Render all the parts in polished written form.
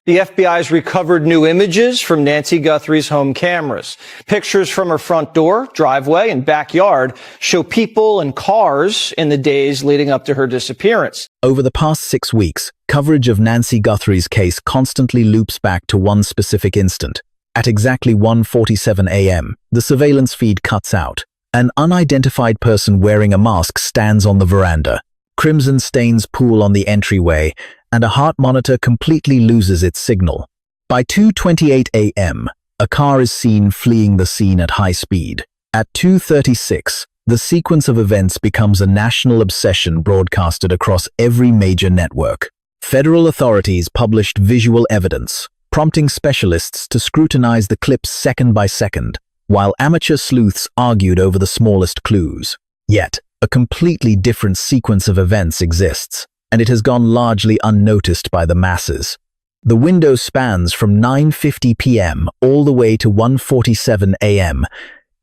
The FBI's recovered new images from Nancy Guthrie's home cameras. Pictures from her front door, driveway, and backyard show people and cars in the days leading up to her disappearance. Over the past 6 weeks, coverage of Nancy Guthrie's case constantly loops back to one specific instant. At exactly 1:47 a.m., the surveillance feed cuts out. An unidentified person wearing a mask stands on the veranda. Crimson stains pool on the entryway, and a heart monitor completely loses its signal. By 2:28 a.m., a car is seen fleeing the scene at high speed. At 2:36, the sequence of events becomes a national obsession broadcasted across every major network. Federal authorities published visual evidence, prompting specialists to scrutinize the clips second by second, while amateur sleuths argued over the smallest clues. Yet, a completely different sequence of events exists, and it has gone largely unnoticed by the masses. The window spans from 9:50 p.m. all the way to 1:47 a.m.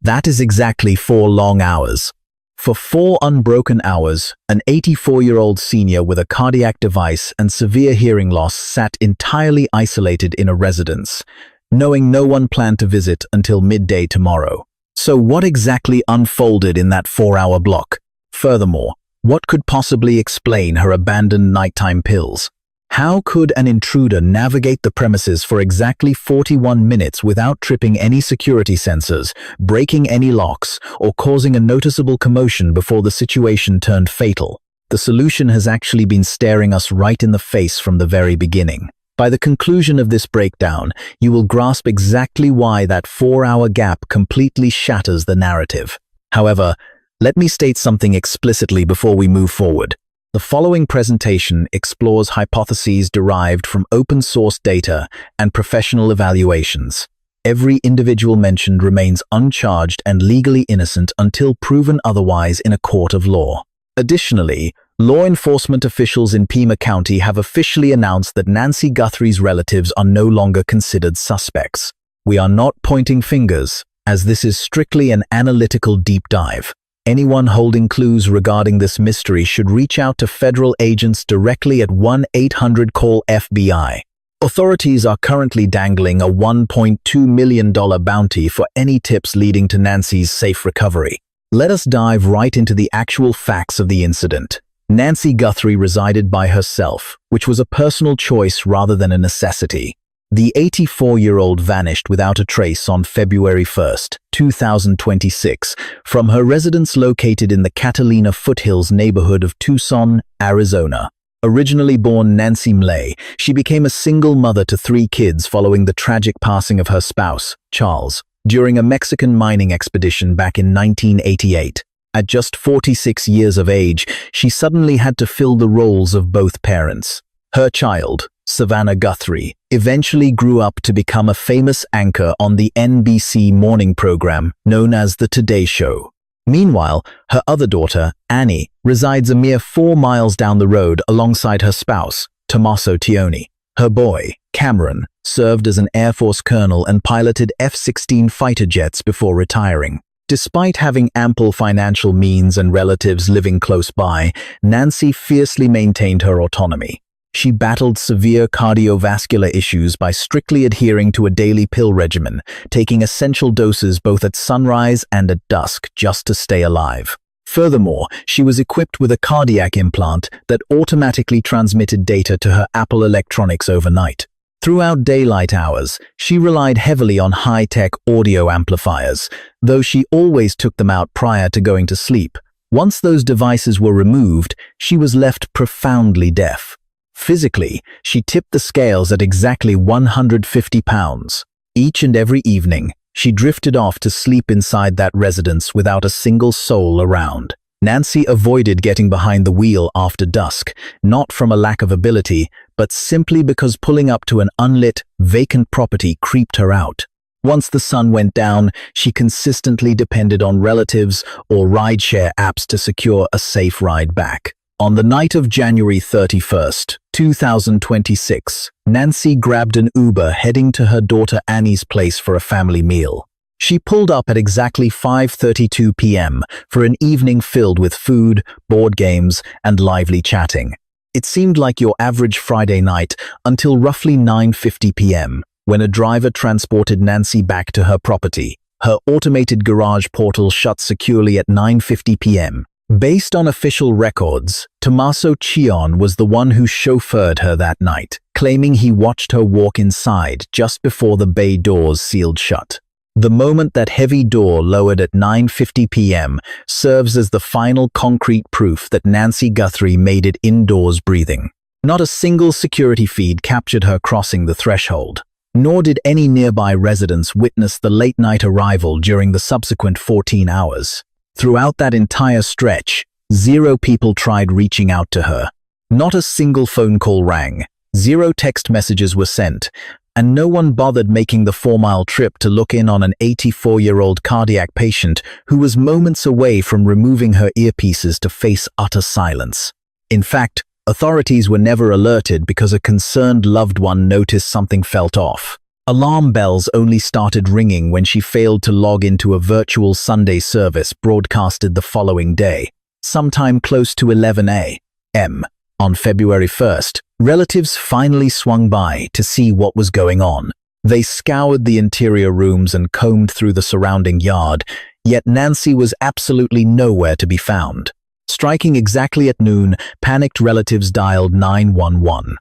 That is exactly 4 long hours. For 4 unbroken hours, an 84-year-old senior with a cardiac device and severe hearing loss sat entirely isolated in a residence, knowing no one planned to visit until midday tomorrow. So what exactly unfolded in that 4-hour block? Furthermore, what could possibly explain her abandoned nighttime pills? How could an intruder navigate the premises for exactly 41 minutes without tripping any security sensors, breaking any locks, or causing a noticeable commotion before the situation turned fatal? The solution has actually been staring us right in the face from the very beginning. By the conclusion of this breakdown, you will grasp exactly why that 4-hour gap completely shatters the narrative. However, let me state something explicitly before we move forward. The following presentation explores hypotheses derived from open-source data and professional evaluations. Every individual mentioned remains uncharged and legally innocent until proven otherwise in a court of law. Additionally, law enforcement officials in Pima County have officially announced that Nancy Guthrie's relatives are no longer considered suspects. We are not pointing fingers, as this is strictly an analytical deep dive. Anyone holding clues regarding this mystery should reach out to federal agents directly at 1-800-CALL-FBI. Authorities are currently dangling a $1.2 million bounty for any tips leading to Nancy's safe recovery. Let us dive right into the actual facts of the incident. Nancy Guthrie resided by herself, which was a personal choice rather than a necessity. The 84-year-old vanished without a trace on February 1, 2026, from her residence located in the Catalina Foothills neighborhood of Tucson, Arizona. Originally born Nancy Mlay, she became a single mother to 3 kids following the tragic passing of her spouse, Charles, during a Mexican mining expedition back in 1988. At just 46 years of age, she suddenly had to fill the roles of both parents. Her child, Savannah Guthrie, eventually grew up to become a famous anchor on the NBC morning program known as The Today Show. Meanwhile, her other daughter, Annie, resides a mere 4 miles down the road alongside her spouse, Tommaso Cioni. Her boy, Cameron, served as an Air Force colonel and piloted F-16 fighter jets before retiring. Despite having ample financial means and relatives living close by, Nancy fiercely maintained her autonomy. She battled severe cardiovascular issues by strictly adhering to a daily pill regimen, taking essential doses both at sunrise and at dusk just to stay alive. Furthermore, she was equipped with a cardiac implant that automatically transmitted data to her Apple electronics overnight. Throughout daylight hours, she relied heavily on high-tech audio amplifiers, though she always took them out prior to going to sleep. Once those devices were removed, she was left profoundly deaf. Physically, she tipped the scales at exactly 150 pounds. Each and every evening, she drifted off to sleep inside that residence without a single soul around. Nancy avoided getting behind the wheel after dusk, not from a lack of ability, but simply because pulling up to an unlit, vacant property creeped her out. Once the sun went down, she consistently depended on relatives or rideshare apps to secure a safe ride back. On the night of January 31st, 2026, Nancy grabbed an Uber heading to her daughter Annie's place for a family meal. She pulled up at exactly 5:32 p.m. for an evening filled with food, board games, and lively chatting. It seemed like your average Friday night until roughly 9:50 p.m., when a driver transported Nancy back to her property. Her automated garage portal shut securely at 9:50 p.m. Based on official records, Tommaso Cioni was the one who chauffeured her that night, claiming he watched her walk inside just before the bay doors sealed shut. The moment that heavy door lowered at 9:50 p.m. serves as the final concrete proof that Nancy Guthrie made it indoors breathing. Not a single security feed captured her crossing the threshold, nor did any nearby residents witness the late-night arrival during the subsequent 14 hours. Throughout that entire stretch, 0 people tried reaching out to her. Not a single phone call rang, 0 text messages were sent, and no one bothered making the 4-mile trip to look in on an 84-year-old cardiac patient who was moments away from removing her earpieces to face utter silence. In fact, authorities were never alerted because a concerned loved one noticed something felt off. Alarm bells only started ringing when she failed to log into a virtual Sunday service broadcasted the following day, sometime close to 11 a.m. On February 1st, relatives finally swung by to see what was going on. They scoured the interior rooms and combed through the surrounding yard, yet Nancy was absolutely nowhere to be found. Striking exactly at noon, panicked relatives dialed 911.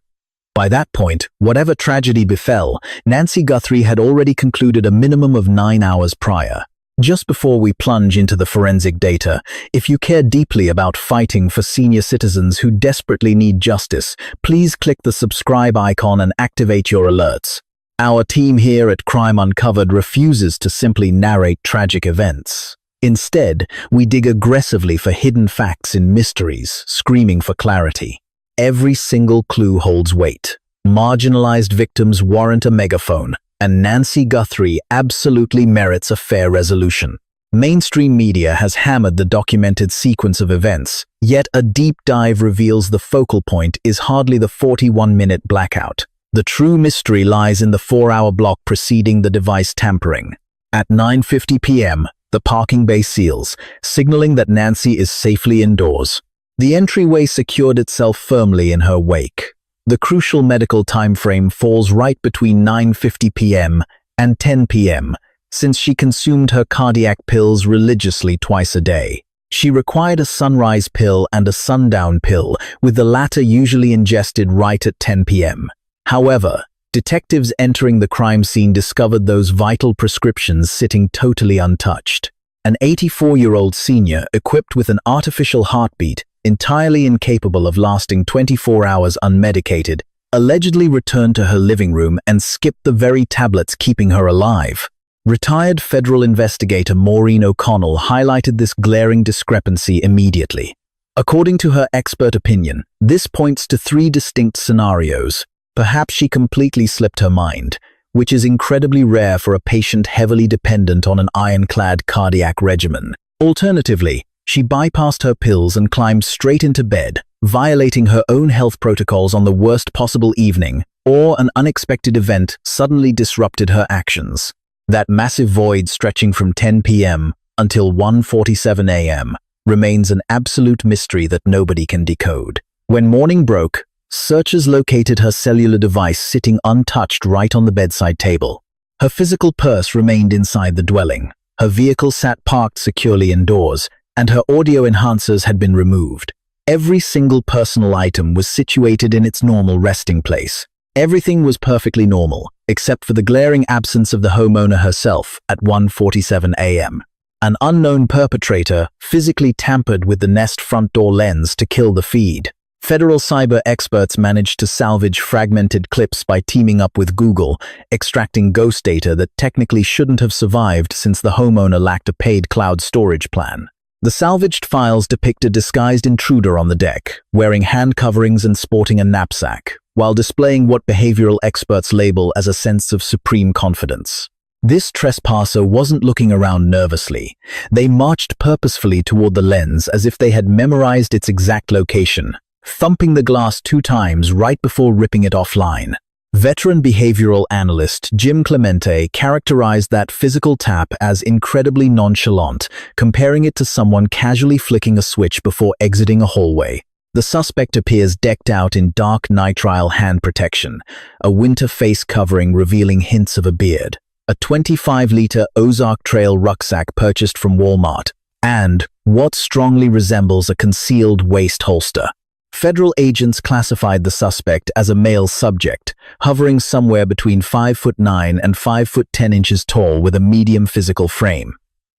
By that point, whatever tragedy befell, Nancy Guthrie had already concluded a minimum of 9 hours prior. Just before we plunge into the forensic data, if you care deeply about fighting for senior citizens who desperately need justice, please click the subscribe icon and activate your alerts. Our team here at Crime Uncovered refuses to simply narrate tragic events. Instead, we dig aggressively for hidden facts in mysteries, screaming for clarity. Every single clue holds weight. Marginalized victims warrant a megaphone, and Nancy Guthrie absolutely merits a fair resolution. Mainstream media has hammered the documented sequence of events, yet a deep dive reveals the focal point is hardly the 41-minute blackout. The true mystery lies in the 4-hour block preceding the device tampering. At 9:50 p.m., the parking bay seals, signaling that Nancy is safely indoors. The entryway secured itself firmly in her wake. The crucial medical timeframe falls right between 9:50 p.m. and 10 p.m., since she consumed her cardiac pills religiously twice a day. She required a sunrise pill and a sundown pill, with the latter usually ingested right at 10 p.m. However, detectives entering the crime scene discovered those vital prescriptions sitting totally untouched. An 84-year-old senior equipped with an artificial heartbeat, entirely incapable of lasting 24 hours unmedicated, allegedly returned to her living room and skipped the very tablets keeping her alive. Retired federal investigator Maureen O'Connell highlighted this glaring discrepancy immediately. According to her expert opinion, this points to 3 distinct scenarios. Perhaps she completely slipped her mind, which is incredibly rare for a patient heavily dependent on an ironclad cardiac regimen. Alternatively, she bypassed her pills and climbed straight into bed, violating her own health protocols on the worst possible evening, or an unexpected event suddenly disrupted her actions. That massive void stretching from 10 p.m. until 1:47 a.m. remains an absolute mystery that nobody can decode. When morning broke, searchers located her cellular device sitting untouched right on the bedside table. Her physical purse remained inside the dwelling. Her vehicle sat parked securely indoors, and her audio enhancers had been removed. Every single personal item was situated in its normal resting place. Everything was perfectly normal, except for the glaring absence of the homeowner herself at 1:47 a.m. An unknown perpetrator physically tampered with the Nest front door lens to kill the feed. Federal cyber experts managed to salvage fragmented clips by teaming up with Google, extracting ghost data that technically shouldn't have survived since the homeowner lacked a paid cloud storage plan. The salvaged files depict a disguised intruder on the deck, wearing hand coverings and sporting a knapsack, while displaying what behavioral experts label as a sense of supreme confidence. This trespasser wasn't looking around nervously. They marched purposefully toward the lens as if they had memorized its exact location, thumping the glass 2 times right before ripping it offline. Veteran behavioral analyst Jim Clemente characterized that physical tap as incredibly nonchalant, comparing it to someone casually flicking a switch before exiting a hallway. The suspect appears decked out in dark nitrile hand protection, a winter face covering revealing hints of a beard, a 25-liter Ozark Trail rucksack purchased from Walmart, and what strongly resembles a concealed waist holster. Federal agents classified the suspect as a male subject, hovering somewhere between 5'9" and 5'10" tall with a medium physical frame.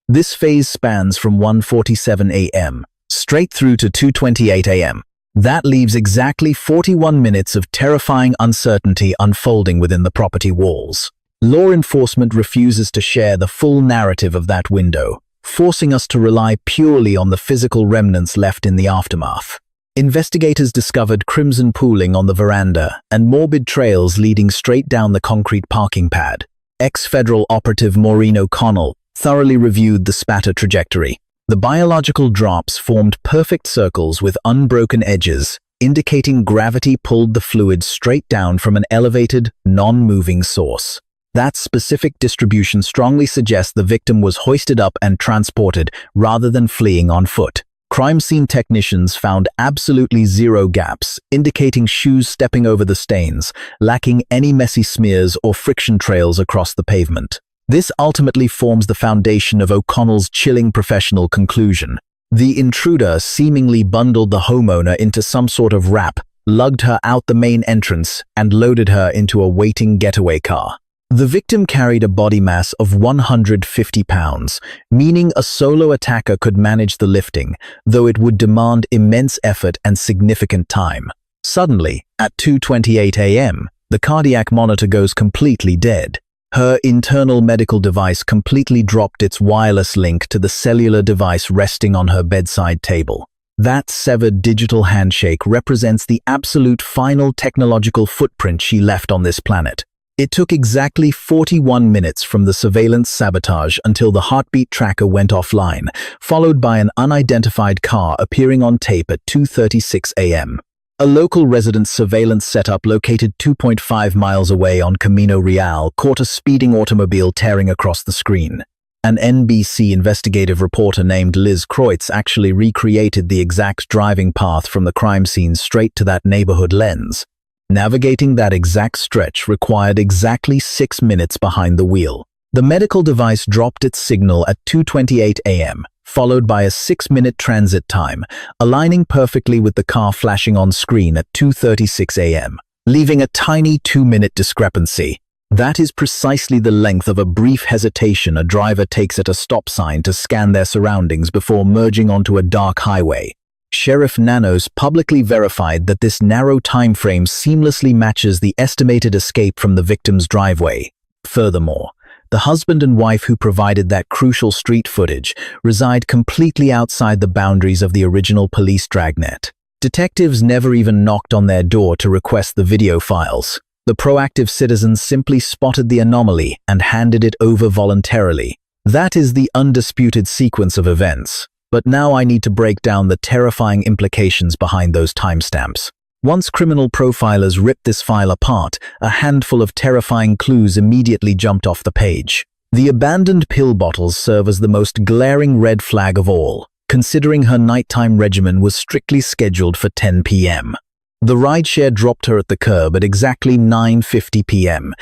This phase spans from 1:47 a.m. straight through to 2:28 a.m. That leaves exactly 41 minutes of terrifying uncertainty unfolding within the property walls. Law enforcement refuses to share the full narrative of that window, forcing us to rely purely on the physical remnants left in the aftermath. Investigators discovered crimson pooling on the veranda and morbid trails leading straight down the concrete parking pad. Ex-federal operative Maureen O'Connell thoroughly reviewed the spatter trajectory. The biological drops formed perfect circles with unbroken edges, indicating gravity pulled the fluid straight down from an elevated, non-moving source. That specific distribution strongly suggests the victim was hoisted up and transported rather than fleeing on foot. Crime scene technicians found absolutely zero gaps, indicating shoes stepping over the stains, lacking any messy smears or friction trails across the pavement. This ultimately forms the foundation of O'Connell's chilling professional conclusion. The intruder seemingly bundled the homeowner into some sort of wrap, lugged her out the main entrance, and loaded her into a waiting getaway car. The victim carried a body mass of 150 pounds, meaning a solo attacker could manage the lifting, though it would demand immense effort and significant time. Suddenly, at 2:28 a.m., the cardiac monitor goes completely dead. Her internal medical device completely dropped its wireless link to the cellular device resting on her bedside table. That severed digital handshake represents the absolute final technological footprint she left on this planet. It took exactly 41 minutes from the surveillance sabotage until the heartbeat tracker went offline, followed by an unidentified car appearing on tape at 2:36 a.m. A local resident's surveillance setup located 2.5 miles away on Camino Real caught a speeding automobile tearing across the screen. An NBC investigative reporter named Liz Kreutz actually recreated the exact driving path from the crime scene straight to that neighborhood lens. Navigating that exact stretch required exactly 6 minutes behind the wheel. The medical device dropped its signal at 2:28 a.m., followed by a 6-minute transit time, aligning perfectly with the car flashing on screen at 2:36 a.m., leaving a tiny 2-minute discrepancy. That is precisely the length of a brief hesitation a driver takes at a stop sign to scan their surroundings before merging onto a dark highway. Sheriff Nanos publicly verified that this narrow time frame seamlessly matches the estimated escape from the victim's driveway. Furthermore, the husband and wife who provided that crucial street footage reside completely outside the boundaries of the original police dragnet. Detectives never even knocked on their door to request the video files. The proactive citizens simply spotted the anomaly and handed it over voluntarily. That is the undisputed sequence of events. But now I need to break down the terrifying implications behind those timestamps. Once criminal profilers ripped this file apart, a handful of terrifying clues immediately jumped off the page. The abandoned pill bottles serve as the most glaring red flag of all, considering her nighttime regimen was strictly scheduled for 10 p.m. The rideshare dropped her at the curb at exactly 9:50 p.m.,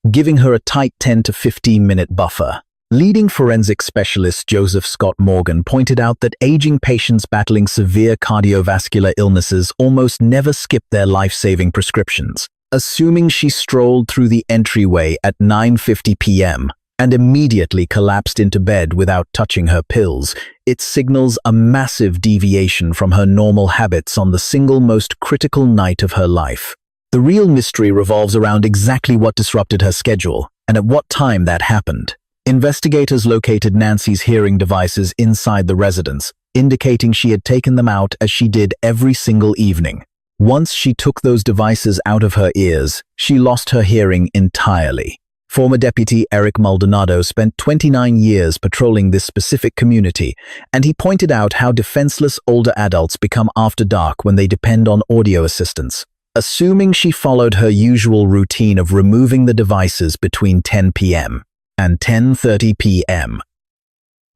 giving her a tight 10 to 15-minute buffer. Leading forensic specialist Joseph Scott Morgan pointed out that aging patients battling severe cardiovascular illnesses almost never skip their life-saving prescriptions. Assuming she strolled through the entryway at 9:50 p.m. and immediately collapsed into bed without touching her pills, it signals a massive deviation from her normal habits on the single most critical night of her life. The real mystery revolves around exactly what disrupted her schedule and at what time that happened. Investigators located Nancy's hearing devices inside the residence, indicating she had taken them out as she did every single evening. Once she took those devices out of her ears, she lost her hearing entirely. Former Deputy Eric Maldonado spent 29 years patrolling this specific community, and he pointed out how defenseless older adults become after dark when they depend on audio assistance. Assuming she followed her usual routine of removing the devices between 10 p.m. and 10:30 p.m.,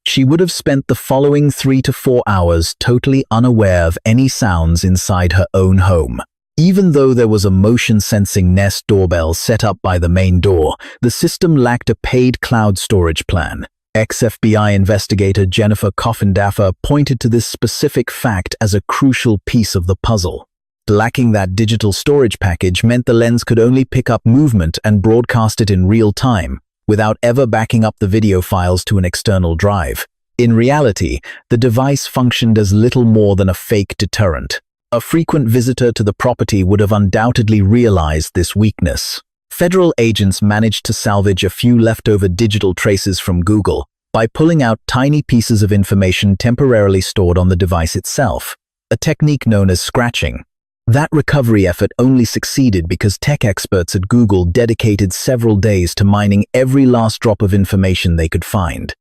she would have spent the following 3 to 4 hours totally unaware of any sounds inside her own home. Even though there was a motion-sensing Nest doorbell set up by the main door, the system lacked a paid cloud storage plan. Ex-FBI investigator Jennifer Coffindaffer pointed to this specific fact as a crucial piece of the puzzle. Lacking that digital storage package meant the lens could only pick up movement and broadcast it in real time, without ever backing up the video files to an external drive. In reality, the device functioned as little more than a fake deterrent. A frequent visitor to the property would have undoubtedly realized this weakness. Federal agents managed to salvage a few leftover digital traces from Google by pulling out tiny pieces of information temporarily stored on the device itself, a technique known as scratching. That recovery effort only succeeded because tech experts at Google dedicated several days to mining every last drop of information they could find.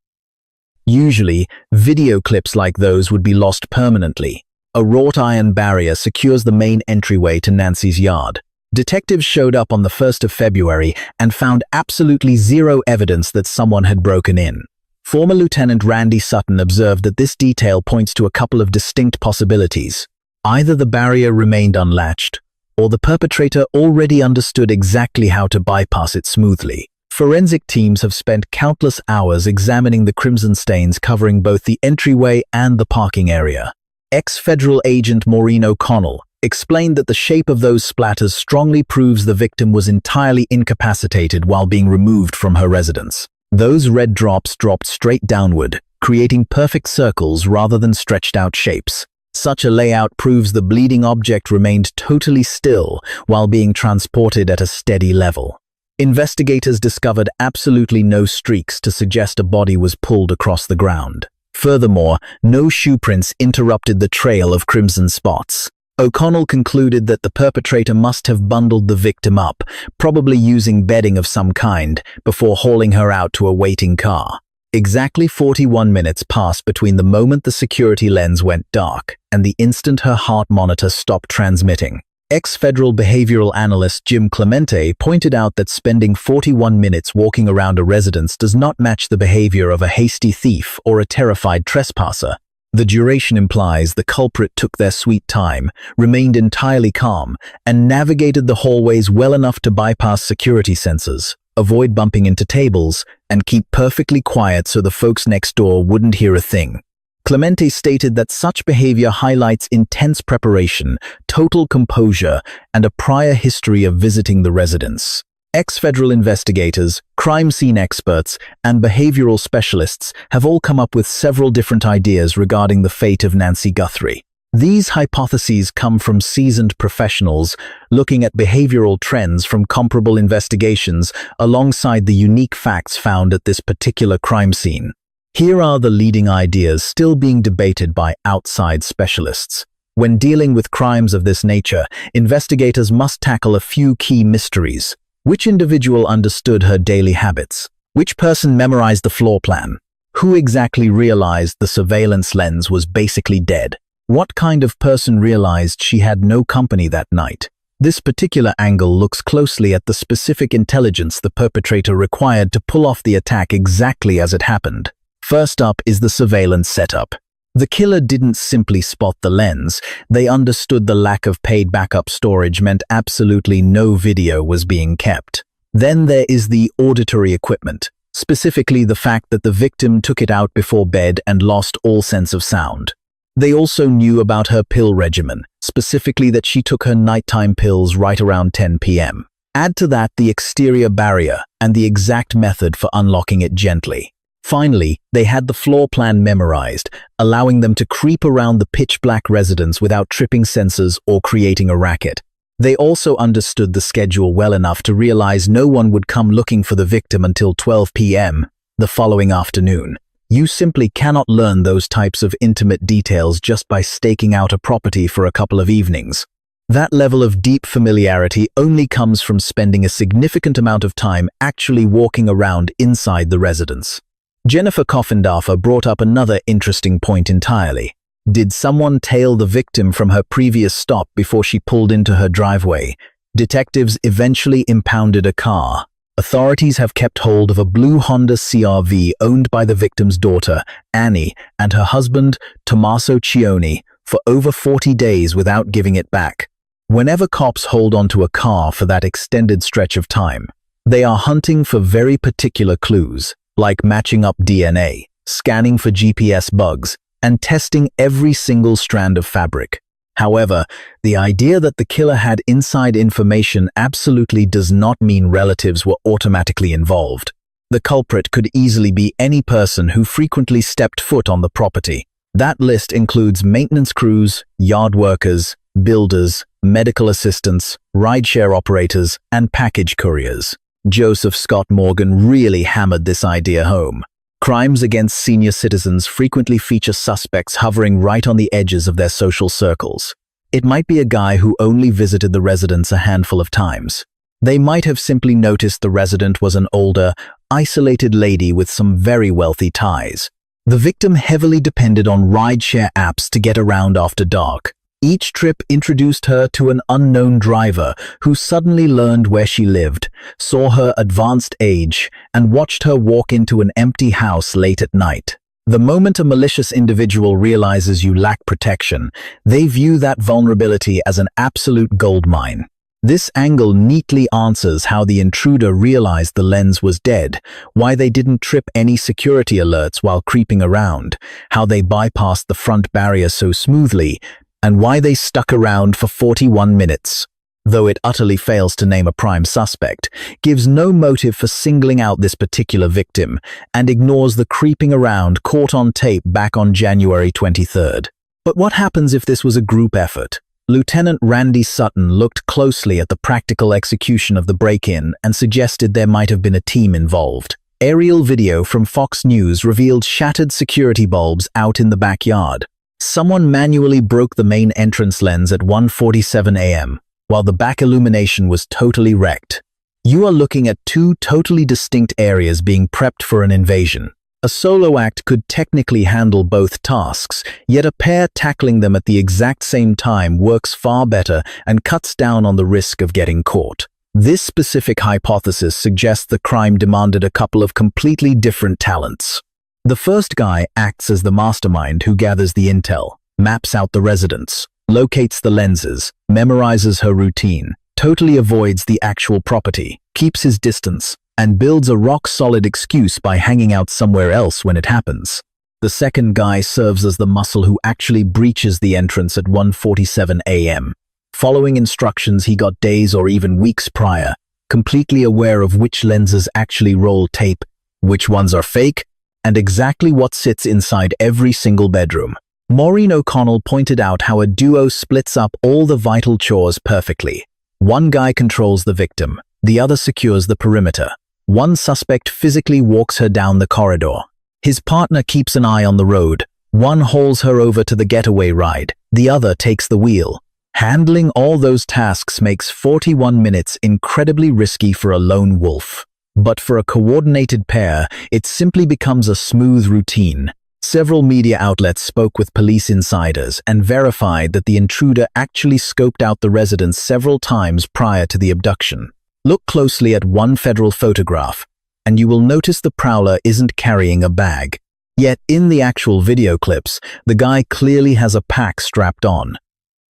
Usually, video clips like those would be lost permanently. A wrought iron barrier secures the main entryway to Nancy's yard. Detectives showed up on the 1st of February and found absolutely zero evidence that someone had broken in. Former Lieutenant Randy Sutton observed that this detail points to a couple of distinct possibilities. Either the barrier remained unlatched, or the perpetrator already understood exactly how to bypass it smoothly. Forensic teams have spent countless hours examining the crimson stains covering both the entryway and the parking area. Ex-federal agent Maureen O'Connell explained that the shape of those splatters strongly proves the victim was entirely incapacitated while being removed from her residence. Those red drops dropped straight downward, creating perfect circles rather than stretched out shapes. Such a layout proves the bleeding object remained totally still while being transported at a steady level. Investigators discovered absolutely no streaks to suggest a body was pulled across the ground. Furthermore, no shoe prints interrupted the trail of crimson spots. O'Connell concluded that the perpetrator must have bundled the victim up, probably using bedding of some kind, before hauling her out to a waiting car. Exactly 41 minutes passed between the moment the security lens went dark and the instant her heart monitor stopped transmitting. Ex-federal behavioral analyst Jim Clemente pointed out that spending 41 minutes walking around a residence does not match the behavior of a hasty thief or a terrified trespasser. The duration implies the culprit took their sweet time, remained entirely calm, and navigated the hallways well enough to bypass security sensors, avoid bumping into tables, and keep perfectly quiet so the folks next door wouldn't hear a thing. Clemente stated that such behavior highlights intense preparation, total composure, and a prior history of visiting the residence. Ex-federal investigators, crime scene experts, and behavioral specialists have all come up with several different ideas regarding the fate of Nancy Guthrie. These hypotheses come from seasoned professionals looking at behavioral trends from comparable investigations alongside the unique facts found at this particular crime scene. Here are the leading ideas still being debated by outside specialists. When dealing with crimes of this nature, investigators must tackle a few key mysteries. Which individual understood her daily habits? Which person memorized the floor plan? Who exactly realized the surveillance lens was basically dead? What kind of person realized she had no company that night? This particular angle looks closely at the specific intelligence the perpetrator required to pull off the attack exactly as it happened. First up is the surveillance setup. The killer didn't simply spot the lens, they understood the lack of paid backup storage meant absolutely no video was being kept. Then there is the auditory equipment, specifically the fact that the victim took it out before bed and lost all sense of sound. They also knew about her pill regimen, specifically that she took her nighttime pills right around 10 p.m. Add to that the exterior barrier and the exact method for unlocking it gently. Finally, they had the floor plan memorized, allowing them to creep around the pitch-black residence without tripping sensors or creating a racket. They also understood the schedule well enough to realize no one would come looking for the victim until 12 p.m. the following afternoon. You simply cannot learn those types of intimate details just by staking out a property for a couple of evenings. That level of deep familiarity only comes from spending a significant amount of time actually walking around inside the residence. Jennifer Coffindaffer brought up another interesting point entirely. Did someone tail the victim from her previous stop before she pulled into her driveway? Detectives eventually impounded a car. Authorities have kept hold of a blue Honda CR-V owned by the victim's daughter, Annie, and her husband, Tommaso Cioni, for over 40 days without giving it back. Whenever cops hold onto a car for that extended stretch of time, they are hunting for very particular clues, like matching up DNA, scanning for GPS bugs, and testing every single strand of fabric. However, the idea that the killer had inside information absolutely does not mean relatives were automatically involved. The culprit could easily be any person who frequently stepped foot on the property. That list includes maintenance crews, yard workers, builders, medical assistants, rideshare operators, and package couriers. Joseph Scott Morgan really hammered this idea home. Crimes against senior citizens frequently feature suspects hovering right on the edges of their social circles. It might be a guy who only visited the residence a handful of times. They might have simply noticed the resident was an older, isolated lady with some very wealthy ties. The victim heavily depended on rideshare apps to get around after dark. Each trip introduced her to an unknown driver who suddenly learned where she lived, saw her advanced age, and watched her walk into an empty house late at night. The moment a malicious individual realizes you lack protection, they view that vulnerability as an absolute goldmine. This angle neatly answers how the intruder realized the lens was dead, why they didn't trip any security alerts while creeping around, how they bypassed the front barrier so smoothly, and why they stuck around for 41 minutes. Though it utterly fails to name a prime suspect, gives no motive for singling out this particular victim, and ignores the creeping around caught on tape back on January 23rd. But what happens if this was a group effort? Lieutenant Randy Sutton looked closely at the practical execution of the break-in and suggested there might have been a team involved. Aerial video from Fox News revealed shattered security bulbs out in the backyard. Someone manually broke the main entrance lens at 1:47 a.m., while the back illumination was totally wrecked. You are looking at two totally distinct areas being prepped for an invasion. A solo act could technically handle both tasks, yet a pair tackling them at the exact same time works far better and cuts down on the risk of getting caught. This specific hypothesis suggests the crime demanded a couple of completely different talents. The first guy acts as the mastermind who gathers the intel, maps out the residence, locates the lenses, memorizes her routine, totally avoids the actual property, keeps his distance, and builds a rock-solid excuse by hanging out somewhere else when it happens. The second guy serves as the muscle who actually breaches the entrance at 1:47 a.m. Following instructions he got days or even weeks prior, completely aware of which lenses actually roll tape, which ones are fake, and exactly what sits inside every single bedroom. Maureen O'Connell pointed out how a duo splits up all the vital chores perfectly. One guy controls the victim, the other secures the perimeter. One suspect physically walks her down the corridor. His partner keeps an eye on the road. One hauls her over to the getaway ride, the other takes the wheel. Handling all those tasks makes 41 minutes incredibly risky for a lone wolf. But for a coordinated pair, it simply becomes a smooth routine. Several media outlets spoke with police insiders and verified that the intruder actually scoped out the residence several times prior to the abduction. Look closely at one federal photograph, and you will notice the prowler isn't carrying a bag. Yet in the actual video clips, the guy clearly has a pack strapped on.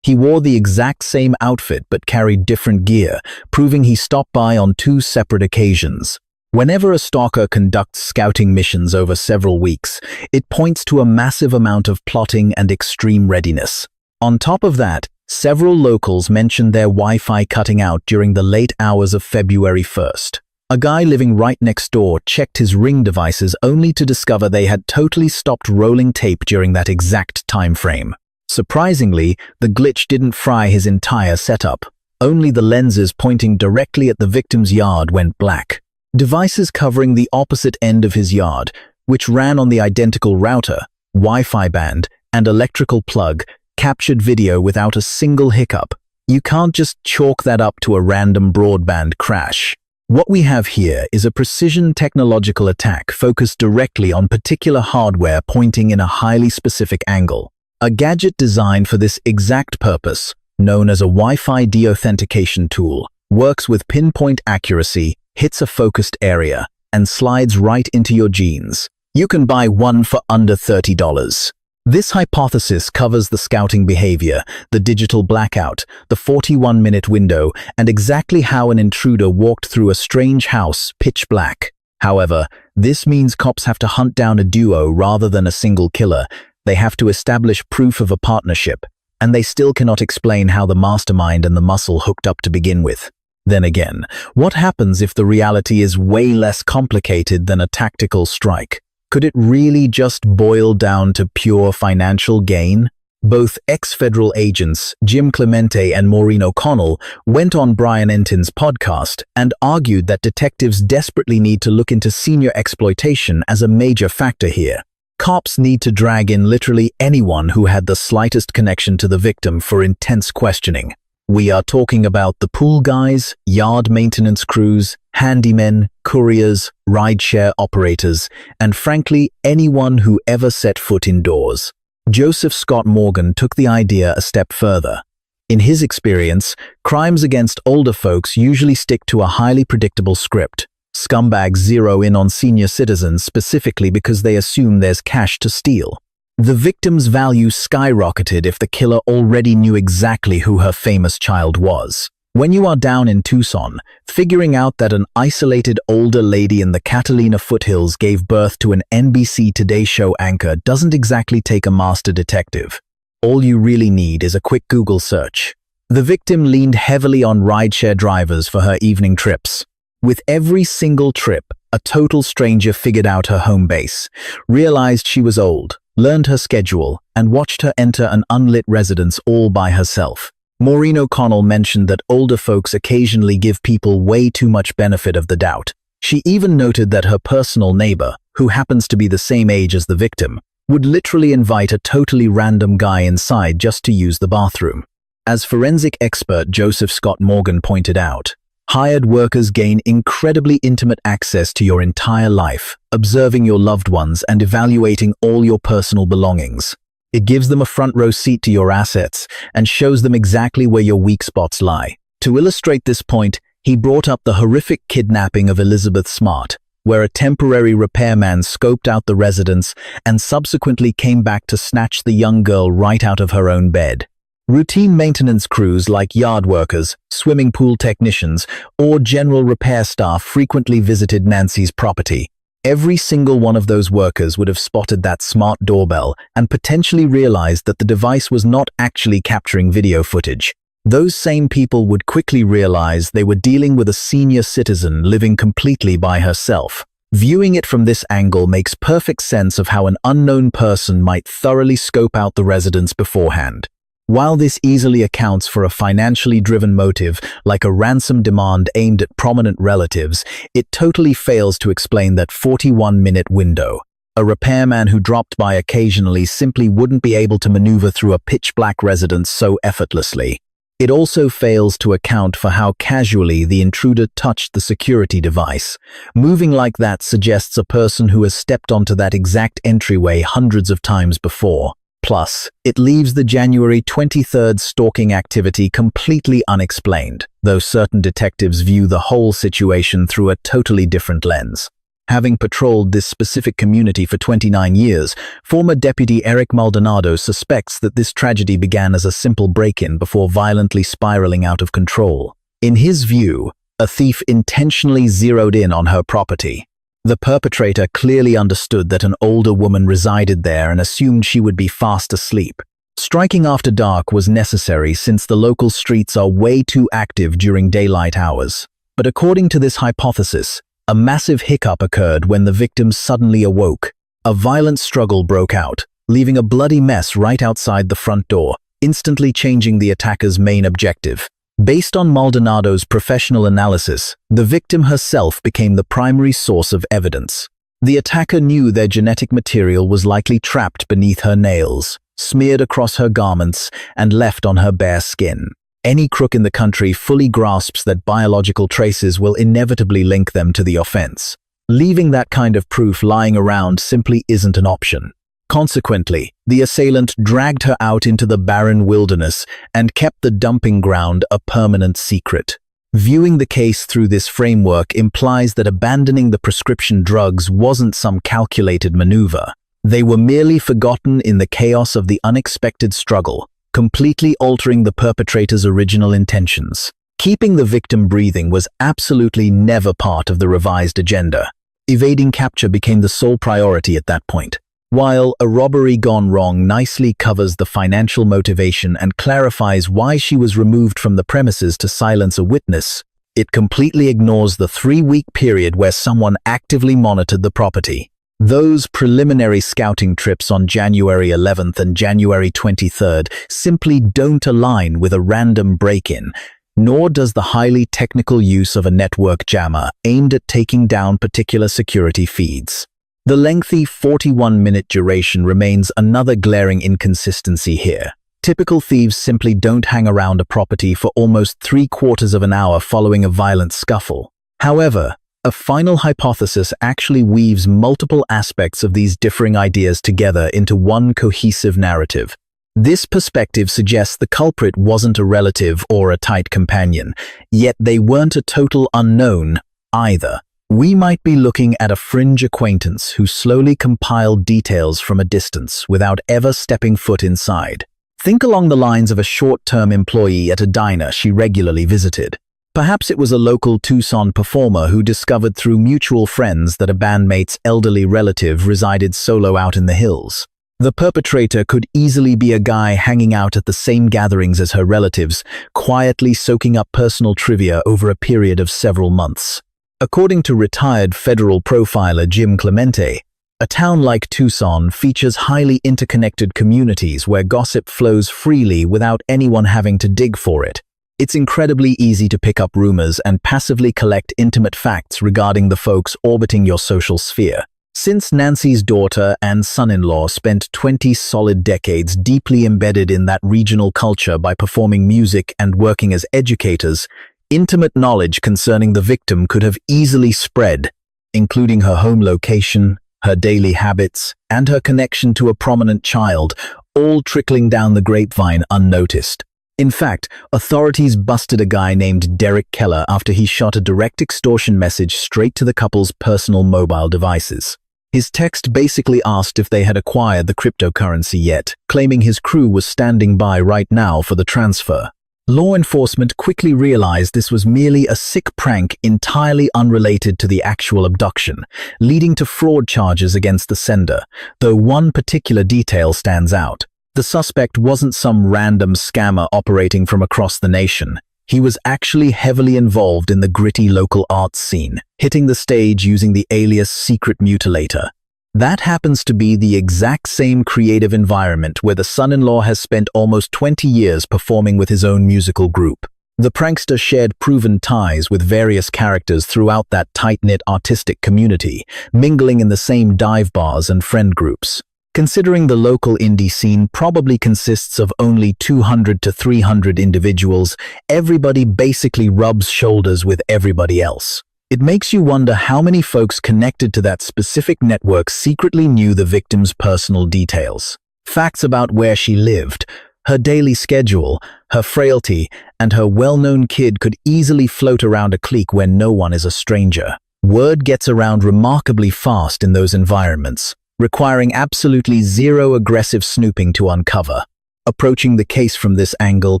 He wore the exact same outfit but carried different gear, proving he stopped by on two separate occasions. Whenever a stalker conducts scouting missions over several weeks, it points to a massive amount of plotting and extreme readiness. On top of that, several locals mentioned their Wi-Fi cutting out during the late hours of February 1st. A guy living right next door checked his Ring devices only to discover they had totally stopped rolling tape during that exact time frame. Surprisingly, the glitch didn't fry his entire setup. Only the lenses pointing directly at the victim's yard went black. Devices covering the opposite end of his yard, which ran on the identical router, Wi-Fi band, and electrical plug, captured video without a single hiccup. You can't just chalk that up to a random broadband crash. What we have here is a precision technological attack focused directly on particular hardware pointing in a highly specific angle. A gadget designed for this exact purpose, known as a Wi-Fi deauthentication tool, works with pinpoint accuracy, hits a focused area, and slides right into your jeans. You can buy one for under $30. This hypothesis covers the scouting behavior, the digital blackout, the 41-minute window, and exactly how an intruder walked through a strange house pitch black. However, this means cops have to hunt down a duo rather than a single killer. They have to establish proof of a partnership, and they still cannot explain how the mastermind and the muscle hooked up to begin with. Then again, what happens if the reality is way less complicated than a tactical strike? Could it really just boil down to pure financial gain? Both ex-federal agents, Jim Clemente and Maureen O'Connell, went on Brian Entin's podcast and argued that detectives desperately need to look into senior exploitation as a major factor here. Cops need to drag in literally anyone who had the slightest connection to the victim for intense questioning. We are talking about the pool guys, yard maintenance crews, handymen, couriers, rideshare operators, and frankly, anyone who ever set foot indoors. Joseph Scott Morgan took the idea a step further. In his experience, crimes against older folks usually stick to a highly predictable script. Scumbags zero in on senior citizens specifically because they assume there's cash to steal. The victim's value skyrocketed if the killer already knew exactly who her famous child was. When you are down in Tucson, figuring out that an isolated older lady in the Catalina foothills gave birth to an NBC Today Show anchor doesn't exactly take a master detective. All you really need is a quick Google search. The victim leaned heavily on rideshare drivers for her evening trips. With every single trip, a total stranger figured out her home base, realized she was old, learned her schedule, and watched her enter an unlit residence all by herself. Maureen O'Connell mentioned that older folks occasionally give people way too much benefit of the doubt. She even noted that her personal neighbor, who happens to be the same age as the victim, would literally invite a totally random guy inside just to use the bathroom. As forensic expert Joseph Scott Morgan pointed out, hired workers gain incredibly intimate access to your entire life, observing your loved ones and evaluating all your personal belongings. It gives them a front row seat to your assets and shows them exactly where your weak spots lie. To illustrate this point, he brought up the horrific kidnapping of Elizabeth Smart, where a temporary repairman scoped out the residence and subsequently came back to snatch the young girl right out of her own bed. Routine maintenance crews like yard workers, swimming pool technicians, or general repair staff frequently visited Nancy's property. Every single one of those workers would have spotted that smart doorbell and potentially realized that the device was not actually capturing video footage. Those same people would quickly realize they were dealing with a senior citizen living completely by herself. Viewing it from this angle makes perfect sense of how an unknown person might thoroughly scope out the residence beforehand. While this easily accounts for a financially driven motive like a ransom demand aimed at prominent relatives, it totally fails to explain that 41-minute window. A repairman who dropped by occasionally simply wouldn't be able to maneuver through a pitch-black residence so effortlessly. It also fails to account for how casually the intruder touched the security device. Moving like that suggests a person who has stepped onto that exact entryway hundreds of times before. Plus, it leaves the January 23rd stalking activity completely unexplained, though certain detectives view the whole situation through a totally different lens. Having patrolled this specific community for 29 years, former Deputy Eric Maldonado suspects that this tragedy began as a simple break-in before violently spiraling out of control. In his view, a thief intentionally zeroed in on her property. The perpetrator clearly understood that an older woman resided there and assumed she would be fast asleep. Striking after dark was necessary since the local streets are way too active during daylight hours. But according to this hypothesis, a massive hiccup occurred when the victim suddenly awoke. A violent struggle broke out, leaving a bloody mess right outside the front door, instantly changing the attacker's main objective. Based on Maldonado's professional analysis, the victim herself became the primary source of evidence. The attacker knew their genetic material was likely trapped beneath her nails, smeared across her garments, and left on her bare skin. Any crook in the country fully grasps that biological traces will inevitably link them to the offense. Leaving that kind of proof lying around simply isn't an option. Consequently, the assailant dragged her out into the barren wilderness and kept the dumping ground a permanent secret. Viewing the case through this framework implies that abandoning the prescription drugs wasn't some calculated maneuver. They were merely forgotten in the chaos of the unexpected struggle, completely altering the perpetrator's original intentions. Keeping the victim breathing was absolutely never part of the revised agenda. Evading capture became the sole priority at that point. While A Robbery Gone Wrong nicely covers the financial motivation and clarifies why she was removed from the premises to silence a witness, it completely ignores the 3-week period where someone actively monitored the property. Those preliminary scouting trips on January 11th and January 23rd simply don't align with a random break-in, nor does the highly technical use of a network jammer aimed at taking down particular security feeds. The lengthy 41-minute duration remains another glaring inconsistency here. Typical thieves simply don't hang around a property for almost 3/4 of an hour following a violent scuffle. However, a final hypothesis actually weaves multiple aspects of these differing ideas together into one cohesive narrative. This perspective suggests the culprit wasn't a relative or a tight companion, yet they weren't a total unknown either. We might be looking at a fringe acquaintance who slowly compiled details from a distance without ever stepping foot inside. Think along the lines of a short-term employee at a diner she regularly visited. Perhaps it was a local Tucson performer who discovered through mutual friends that a bandmate's elderly relative resided solo out in the hills. The perpetrator could easily be a guy hanging out at the same gatherings as her relatives, quietly soaking up personal trivia over a period of several months. According to retired federal profiler Jim Clemente, a town like Tucson features highly interconnected communities where gossip flows freely without anyone having to dig for it. It's incredibly easy to pick up rumors and passively collect intimate facts regarding the folks orbiting your social sphere. Since Nancy's daughter and son-in-law spent 20 solid decades deeply embedded in that regional culture by performing music and working as educators, intimate knowledge concerning the victim could have easily spread, including her home location, her daily habits, and her connection to a prominent child, all trickling down the grapevine unnoticed. In fact, authorities busted a guy named Derek Keller after he shot a direct extortion message straight to the couple's personal mobile devices. His text basically asked if they had acquired the cryptocurrency yet, claiming his crew was standing by right now for the transfer. Law enforcement quickly realized this was merely a sick prank entirely unrelated to the actual abduction, leading to fraud charges against the sender, though one particular detail stands out. The suspect wasn't some random scammer operating from across the nation. He was actually heavily involved in the gritty local arts scene, hitting the stage using the alias Secret Mutilator. That happens to be the exact same creative environment where the son-in-law has spent almost 20 years performing with his own musical group. The prankster shared proven ties with various characters throughout that tight-knit artistic community, mingling in the same dive bars and friend groups. Considering the local indie scene probably consists of only 200 to 300 individuals, everybody basically rubs shoulders with everybody else. It makes you wonder how many folks connected to that specific network secretly knew the victim's personal details. Facts about where she lived, her daily schedule, her frailty, and her well-known kid could easily float around a clique where no one is a stranger. Word gets around remarkably fast in those environments, requiring absolutely zero aggressive snooping to uncover. Approaching the case from this angle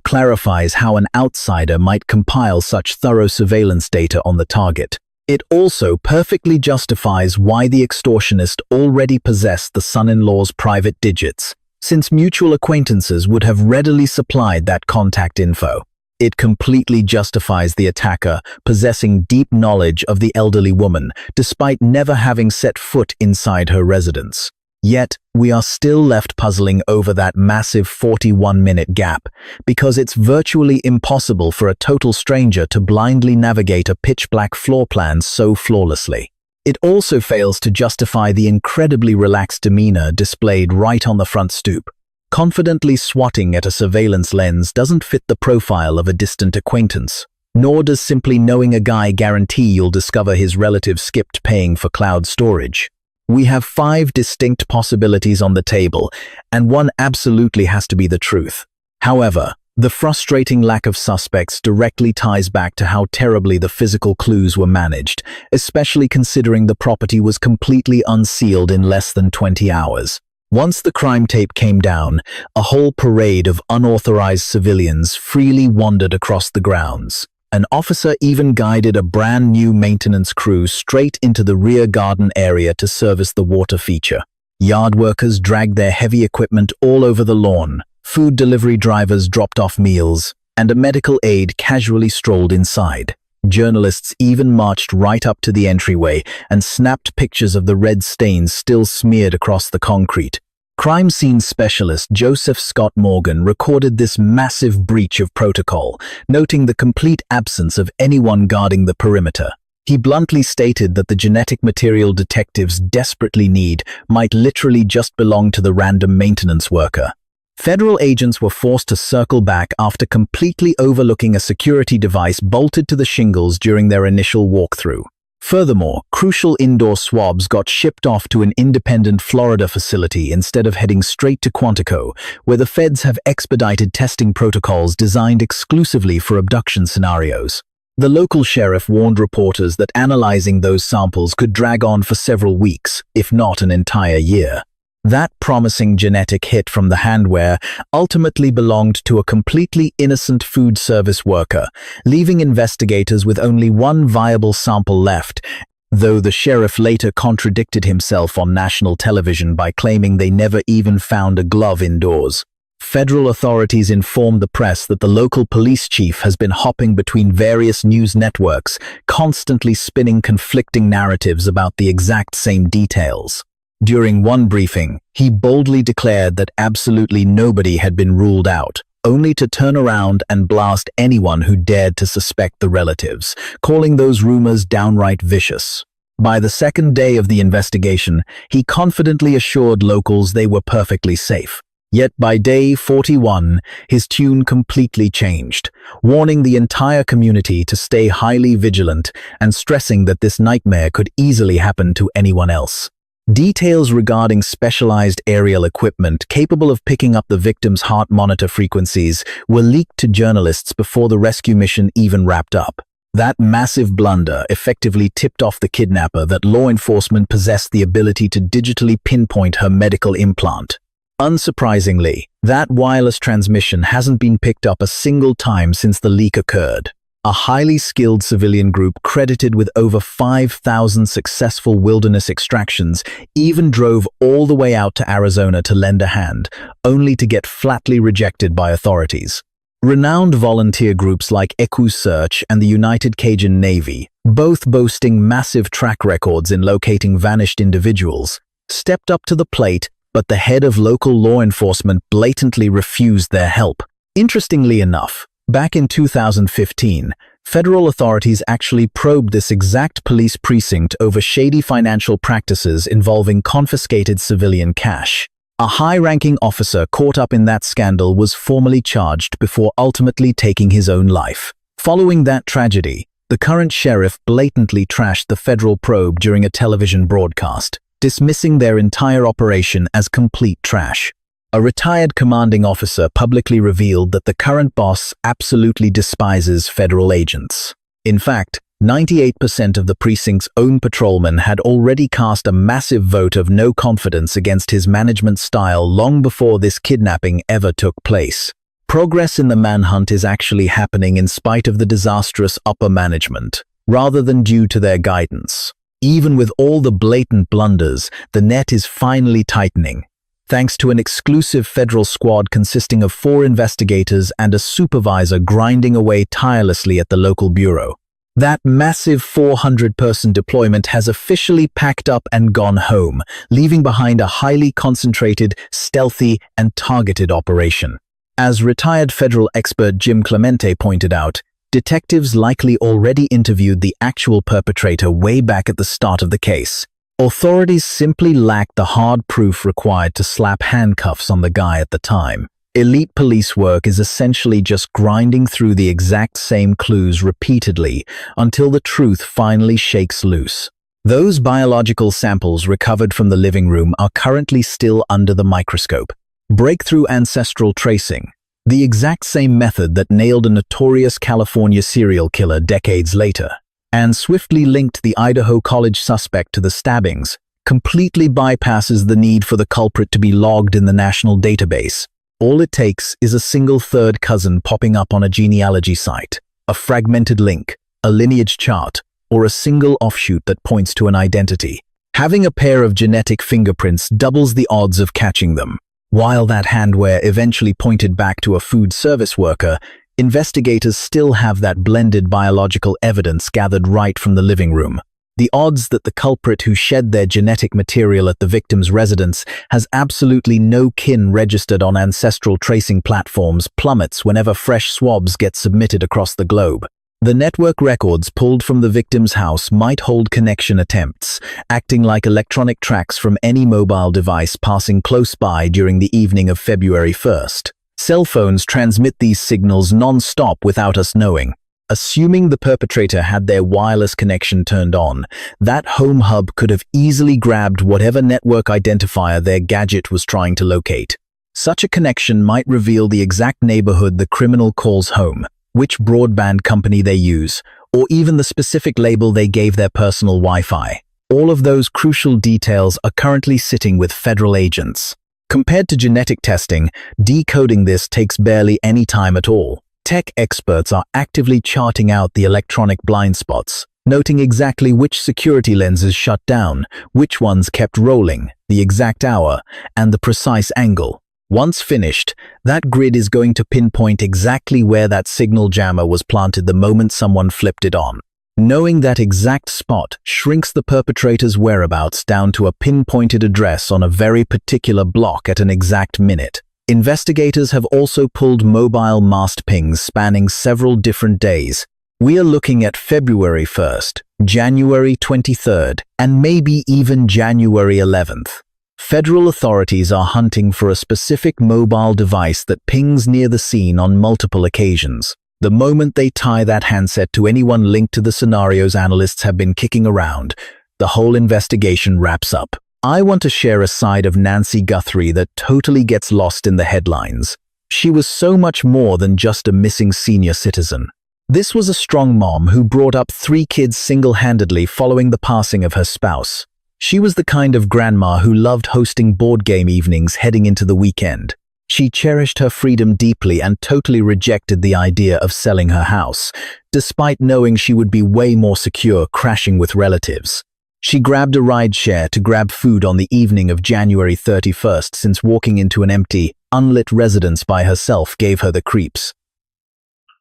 clarifies how an outsider might compile such thorough surveillance data on the target. It also perfectly justifies why the extortionist already possessed the son-in-law's private digits, since mutual acquaintances would have readily supplied that contact info. It completely justifies the attacker possessing deep knowledge of the elderly woman, despite never having set foot inside her residence. Yet, we are still left puzzling over that massive 41-minute gap, because it's virtually impossible for a total stranger to blindly navigate a pitch-black floor plan so flawlessly. It also fails to justify the incredibly relaxed demeanor displayed right on the front stoop. Confidently swatting at a surveillance lens doesn't fit the profile of a distant acquaintance, nor does simply knowing a guy guarantee you'll discover his relative skipped paying for cloud storage. We have 5 distinct possibilities on the table, and one absolutely has to be the truth. However, The frustrating lack of suspects directly ties back to how terribly the physical clues were managed, especially considering the property was completely unsealed in less than 20 hours. Once the crime tape came down, a whole parade of unauthorized civilians freely wandered across the grounds. An officer even guided a brand new maintenance crew straight into the rear garden area to service the water feature. Yard workers dragged their heavy equipment all over the lawn. Food delivery drivers dropped off meals, and a medical aide casually strolled inside. Journalists even marched right up to the entryway and snapped pictures of the red stains still smeared across the concrete. Crime scene specialist Joseph Scott Morgan recorded this massive breach of protocol, noting the complete absence of anyone guarding the perimeter. He bluntly stated that the genetic material detectives desperately need might literally just belong to the random maintenance worker. Federal agents were forced to circle back after completely overlooking a security device bolted to the shingles during their initial walkthrough. Furthermore, crucial indoor swabs got shipped off to an independent Florida facility instead of heading straight to Quantico, where the feds have expedited testing protocols designed exclusively for abduction scenarios. The local sheriff warned reporters that analyzing those samples could drag on for several weeks, if not an entire year. That promising genetic hit from the handwear ultimately belonged to a completely innocent food service worker, leaving investigators with only one viable sample left, though the sheriff later contradicted himself on national television by claiming they never even found a glove indoors. Federal authorities informed the press that the local police chief has been hopping between various news networks, constantly spinning conflicting narratives about the exact same details. During one briefing, he boldly declared that absolutely nobody had been ruled out, only to turn around and blast anyone who dared to suspect the relatives, calling those rumors downright vicious. By the second day of the investigation, he confidently assured locals they were perfectly safe. Yet by day 41, his tune completely changed, warning the entire community to stay highly vigilant and stressing that this nightmare could easily happen to anyone else. Details regarding specialized aerial equipment capable of picking up the victim's heart monitor frequencies were leaked to journalists before the rescue mission even wrapped up. That massive blunder effectively tipped off the kidnapper that law enforcement possessed the ability to digitally pinpoint her medical implant. Unsurprisingly, that wireless transmission hasn't been picked up a single time since the leak occurred. A highly skilled civilian group credited with over 5,000 successful wilderness extractions even drove all the way out to Arizona to lend a hand, only to get flatly rejected by authorities. Renowned volunteer groups like Accuse Search and the United Cajun Navy, both boasting massive track records in locating vanished individuals, stepped up to the plate, but the head of local law enforcement blatantly refused their help. Interestingly enough, back in 2015, federal authorities actually probed this exact police precinct over shady financial practices involving confiscated civilian cash. A high-ranking officer caught up in that scandal was formally charged before ultimately taking his own life. Following that tragedy, the current sheriff blatantly trashed the federal probe during a television broadcast, dismissing their entire operation as complete trash. A retired commanding officer publicly revealed that the current boss absolutely despises federal agents. In fact, 98% of the precinct's own patrolmen had already cast a massive vote of no confidence against his management style long before this kidnapping ever took place. Progress in the manhunt is actually happening in spite of the disastrous upper management, rather than due to their guidance. Even with all the blatant blunders, the net is finally tightening, thanks to an exclusive federal squad consisting of 4 investigators and a supervisor grinding away tirelessly at the local bureau. That massive 400-person deployment has officially packed up and gone home, leaving behind a highly concentrated, stealthy, and targeted operation. As retired federal expert Jim Clemente pointed out, detectives likely already interviewed the actual perpetrator way back at the start of the case. Authorities simply lacked the hard proof required to slap handcuffs on the guy at the time. Elite police work is essentially just grinding through the exact same clues repeatedly until the truth finally shakes loose. Those biological samples recovered from the living room are currently still under the microscope. Breakthrough ancestral tracing, The exact same method that nailed a notorious California serial killer decades later, and swiftly linked the Idaho College suspect to the stabbings, completely bypasses the need for the culprit to be logged in the national database. All it takes is a single third cousin popping up on a genealogy site, a fragmented link, a lineage chart, or a single offshoot that points to an identity. Having a pair of genetic fingerprints doubles the odds of catching them. While that handwear eventually pointed back to a food service worker, investigators still have that blended biological evidence gathered right from the living room. The odds that the culprit who shed their genetic material at the victim's residence has absolutely no kin registered on ancestral tracing platforms plummets whenever fresh swabs get submitted across the globe. The network records pulled from the victim's house might hold connection attempts, acting like electronic tracks from any mobile device passing close by during the evening of February 1st. Cell phones transmit these signals non-stop without us knowing. Assuming the perpetrator had their wireless connection turned on, that home hub could have easily grabbed whatever network identifier their gadget was trying to locate. Such a connection might reveal the exact neighborhood the criminal calls home, which broadband company they use, or even the specific label they gave their personal Wi-Fi. All of those crucial details are currently sitting with federal agents. Compared to genetic testing, decoding this takes barely any time at all. Tech experts are actively charting out the electronic blind spots, noting exactly which security lenses shut down, which ones kept rolling, the exact hour, and the precise angle. Once finished, that grid is going to pinpoint exactly where that signal jammer was planted the moment someone flipped it on. Knowing that exact spot shrinks the perpetrator's whereabouts down to a pinpointed address on a very particular block at an exact minute. Investigators have also pulled mobile mast pings spanning several different days. We are looking at February 1st, January 23rd, and maybe even January 11th. Federal authorities are hunting for a specific mobile device that pings near the scene on multiple occasions. The moment they tie that handset to anyone linked to the scenarios analysts have been kicking around, the whole investigation wraps up. I want to share a side of Nancy Guthrie that totally gets lost in the headlines. She was so much more than just a missing senior citizen. This was a strong mom who brought up 3 kids single-handedly following the passing of her spouse. She was the kind of grandma who loved hosting board game evenings heading into the weekend. She cherished her freedom deeply and totally rejected the idea of selling her house, despite knowing she would be way more secure crashing with relatives. She grabbed a rideshare to grab food on the evening of January 31st since walking into an empty, unlit residence by herself gave her the creeps.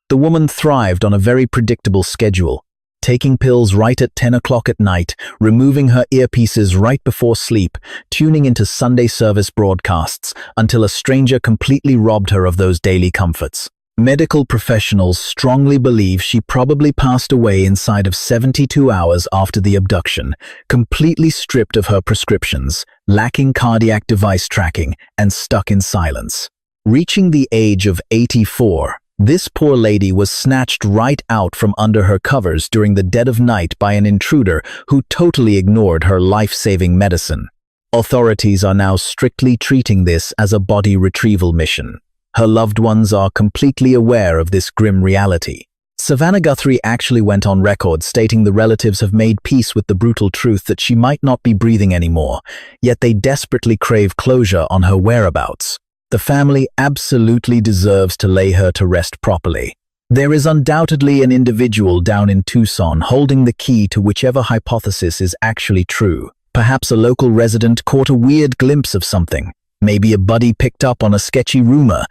The woman thrived on a very predictable schedule, taking pills right at 10 o'clock at night, removing her earpieces right before sleep, tuning into Sunday service broadcasts until a stranger completely robbed her of those daily comforts. Medical professionals strongly believe she probably passed away inside of 72 hours after the abduction, completely stripped of her prescriptions, lacking cardiac device tracking, and stuck in silence. Reaching the age of 84, this poor lady was snatched right out from under her covers during the dead of night by an intruder who totally ignored her life-saving medicine. Authorities are now strictly treating this as a body retrieval mission. Her loved ones are completely aware of this grim reality. Savannah Guthrie actually went on record stating the relatives have made peace with the brutal truth that she might not be breathing anymore, yet they desperately crave closure on her whereabouts. The family absolutely deserves to lay her to rest properly. There is undoubtedly an individual down in Tucson holding the key to whichever hypothesis is actually true. Perhaps a local resident caught a weird glimpse of something. Maybe a buddy picked up on a sketchy rumor,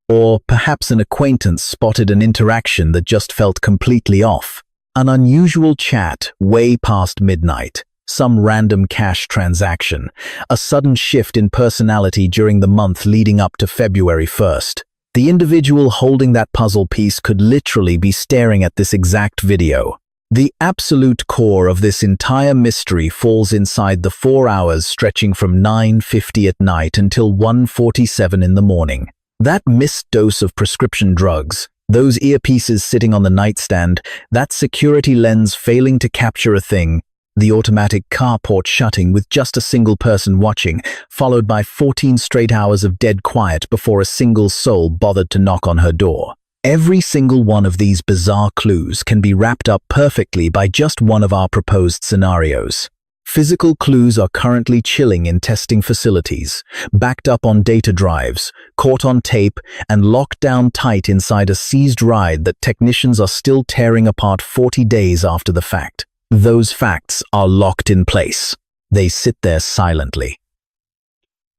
or perhaps an acquaintance spotted an interaction that just felt completely off. An unusual chat way past midnight, some random cash transaction, a sudden shift in personality during the month leading up to February 1st. The individual holding that puzzle piece could literally be staring at this exact video. The absolute core of this entire mystery falls inside the 4 hours stretching from 9:50 at night until 1:47 in the morning. That missed dose of prescription drugs, those earpieces sitting on the nightstand, that security lens failing to capture a thing, the automatic carport shutting with just a single person watching, followed by 14 straight hours of dead quiet before a single soul bothered to knock on her door. Every single one of these bizarre clues can be wrapped up perfectly by just one of our proposed scenarios. Physical clues are currently chilling in testing facilities, backed up on data drives, caught on tape, and locked down tight inside a seized ride that technicians are still tearing apart 40 days after the fact. Those facts are locked in place. They sit there silently.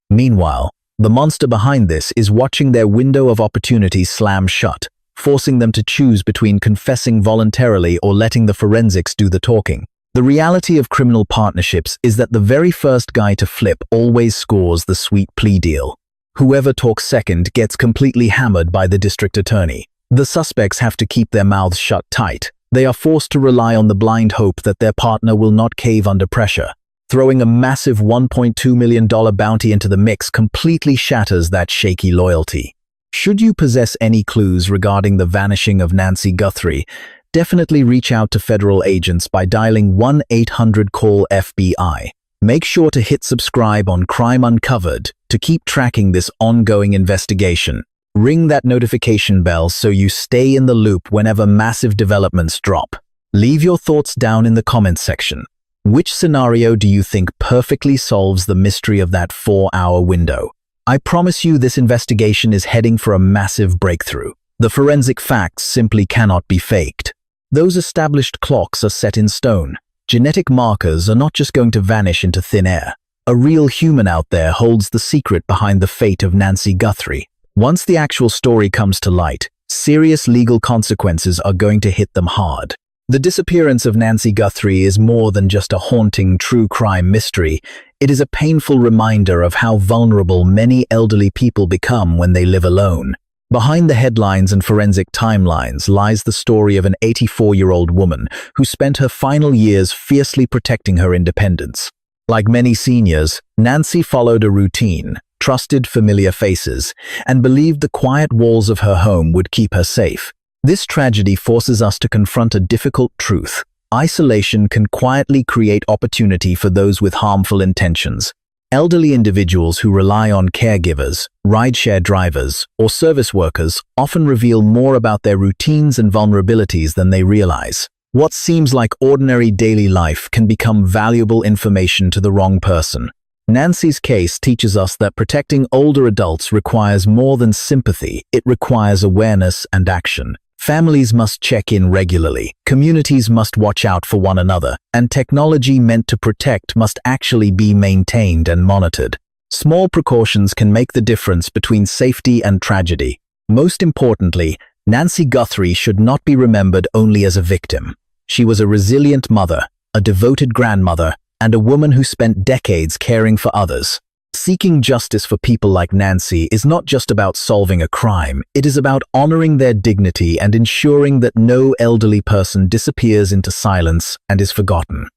Meanwhile, the monster behind this is watching their window of opportunity slam shut, forcing them to choose between confessing voluntarily or letting the forensics do the talking. The reality of criminal partnerships is that the very first guy to flip always scores the sweet plea deal. Whoever talks second gets completely hammered by the district attorney. The suspects have to keep their mouths shut tight. They are forced to rely on the blind hope that their partner will not cave under pressure. Throwing a massive $1.2 million bounty into the mix completely shatters that shaky loyalty. Should you possess any clues regarding the vanishing of Nancy Guthrie, definitely reach out to federal agents by dialing 1-800-CALL-FBI. Make sure to hit subscribe on Crime Uncovered to keep tracking this ongoing investigation. Ring that notification bell so you stay in the loop whenever massive developments drop. Leave your thoughts down in the comments section. Which scenario do you think perfectly solves the mystery of that 4-hour window? I promise you this investigation is heading for a massive breakthrough. The forensic facts simply cannot be faked. Those established clocks are set in stone. Genetic markers are not just going to vanish into thin air. A real human out there holds the secret behind the fate of Nancy Guthrie. Once the actual story comes to light, serious legal consequences are going to hit them hard. The disappearance of Nancy Guthrie is more than just a haunting true crime mystery. It is a painful reminder of how vulnerable many elderly people become when they live alone. Behind the headlines and forensic timelines lies the story of an 84-year-old woman who spent her final years fiercely protecting her independence. Like many seniors, Nancy followed a routine, trusted familiar faces, and believed the quiet walls of her home would keep her safe. This tragedy forces us to confront a difficult truth. Isolation can quietly create opportunity for those with harmful intentions. Elderly individuals who rely on caregivers, rideshare drivers, or service workers often reveal more about their routines and vulnerabilities than they realize. What seems like ordinary daily life can become valuable information to the wrong person. Nancy's case teaches us that protecting older adults requires more than sympathy, it requires awareness and action. Families must check in regularly, communities must watch out for one another, and technology meant to protect must actually be maintained and monitored. Small precautions can make the difference between safety and tragedy. Most importantly, Nancy Guthrie should not be remembered only as a victim. She was a resilient mother, a devoted grandmother, and a woman who spent decades caring for others. Seeking justice for people like Nancy is not just about solving a crime, it is about honoring their dignity and ensuring that no elderly person disappears into silence and is forgotten.